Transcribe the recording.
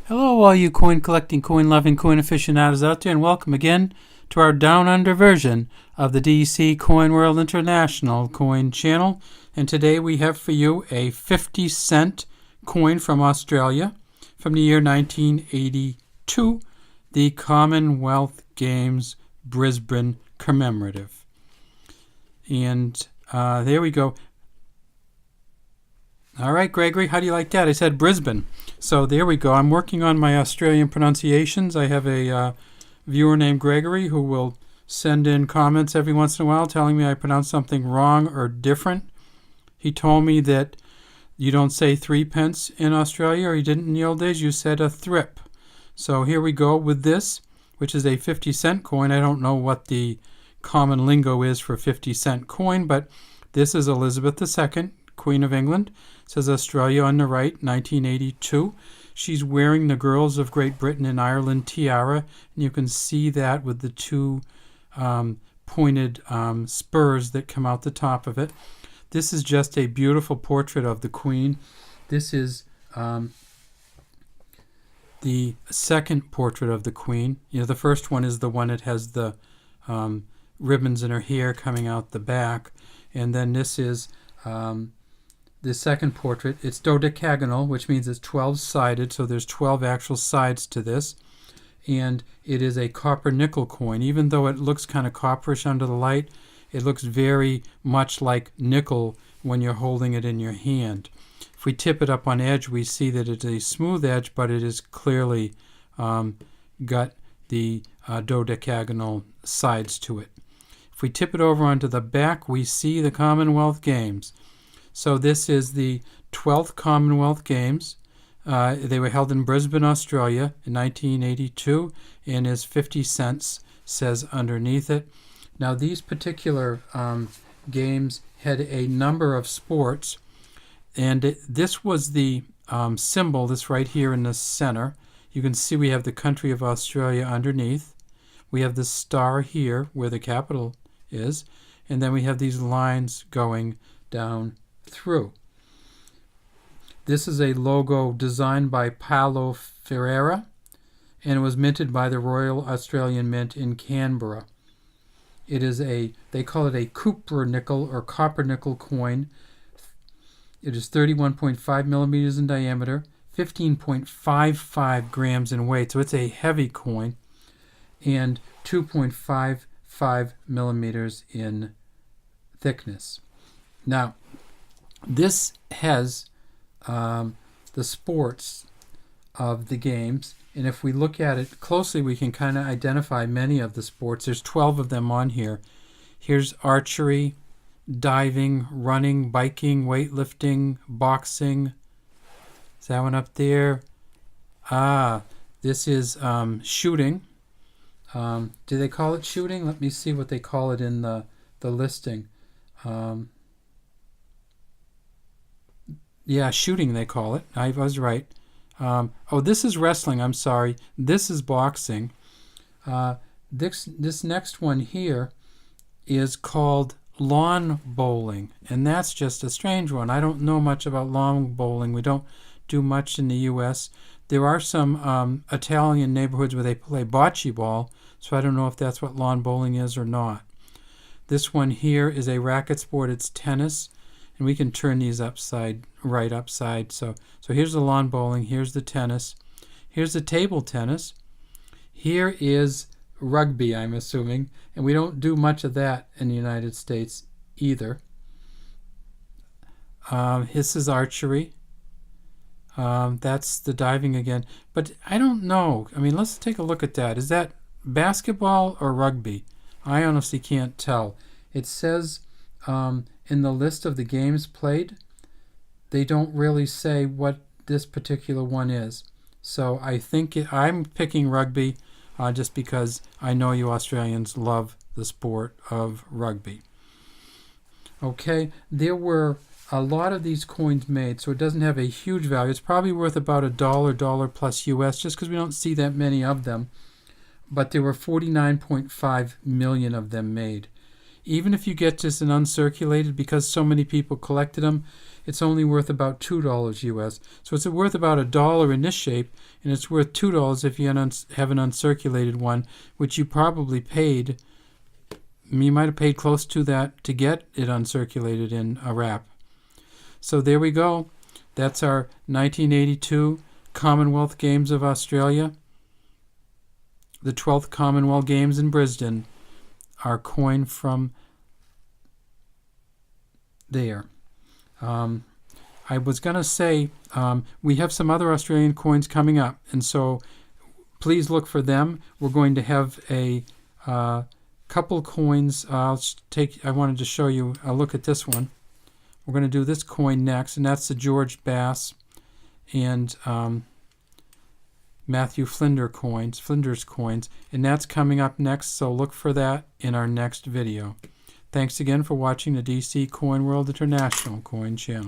Hello, all you coin collecting, coin loving, coin aficionados out there, and welcome again to our Down Under version of the DC Coin World International coin channel. And today we have for you a 50-cent coin from Australia from the year 1982, the Commonwealth Games Brisbane Commemorative. And there we go. All right, Gregory, how do you like that? I said Brisbane. So there we go. I'm working on my Australian pronunciations. I have a viewer named Gregory who will send in comments every once in a while telling me I pronounced something wrong or different. He told me that you don't say threepence in Australia, or you didn't in the old days. You said a thrip. So here we go with this, which is a 50-cent coin. I don't know what the common lingo is for 50-cent coin, but this is Elizabeth II, Queen of England. It says Australia on the right, 1982. She's wearing the Girls of Great Britain and Ireland tiara, and you can see that with the two pointed spurs that come out the top of it. This is just a beautiful portrait of the Queen. This is the second portrait of the Queen. You know, the first one is the one that has the ribbons in her hair coming out the back, and then this is the second portrait. It's dodecagonal, which means it's 12-sided, so there's 12 actual sides to this. And it is a copper nickel coin. Even though it looks kind of copperish under the light, it looks very much like nickel when you're holding it in your hand. If we tip it up on edge, we see that it's a smooth edge, but it is clearly got the dodecagonal sides to it. If we tip it over onto the back, we see the Commonwealth Games. So this is the 12th Commonwealth Games. They were held in Brisbane, Australia in 1982, and is 50 cents, says underneath it. Now these particular games had a number of sports, and this was the symbol, this right here in the center. You can see we have the country of Australia underneath. We have the star here where the capital is, and then we have these lines going down through. This is a logo designed by Paulo Ferreira, and it was minted by the Royal Australian Mint in Canberra. It is they call it a copper nickel or copper nickel coin. It is 31.5 millimeters in diameter, 15.55 grams in weight, so it's a heavy coin, and 2.55 millimeters in thickness. Now, this has the sports of the games, and if we look at it closely, we can kind of identify many of the sports. There's 12 of them on here. Here's archery, diving, running, biking, weightlifting, boxing. Is that one up there? This is shooting. Do they call it shooting? Let me see what they call it in the listing. Yeah, shooting they call it. I was right. This is wrestling. I'm sorry. This is boxing. This next one here is called lawn bowling, and that's just a strange one. I don't know much about lawn bowling. We don't do much in the U.S. There are some Italian neighborhoods where they play bocce ball, so I don't know if that's what lawn bowling is or not. This one here is a racket sport. It's tennis. And we can turn these right upside. So here's the lawn bowling, here's the tennis, here's the table tennis, here is rugby, I'm assuming, and we don't do much of that in the United States either. This is archery. That's the diving again. But I don't know. I mean, let's take a look at that. Is that basketball or rugby? I honestly can't tell. It says in the list of the games played, they don't really say what this particular one is. So I think I'm picking rugby just because I know you Australians love the sport of rugby. Okay, there were a lot of these coins made, so it doesn't have a huge value. It's probably worth about $1 plus US, just because we don't see that many of them. But there were 49.5 million of them made. Even if you get just an uncirculated, because so many people collected them, it's only worth about $2 US. So it's worth about $1 in this shape, and it's worth $2 if you have an uncirculated one, which you probably paid. You might have paid close to that to get it uncirculated in a wrap. So there we go. That's our 1982 Commonwealth Games of Australia, the 12th Commonwealth Games in Brisbane. Our coin from there. I was going to say we have some other Australian coins coming up, and so please look for them. We're going to have a couple coins. I wanted to show you a look at this one. We're going to do this coin next, and that's the George Bass and Matthew Flinders coins, and that's coming up next, so look for that in our next video. Thanks again for watching the DC Coin World International Coin Channel.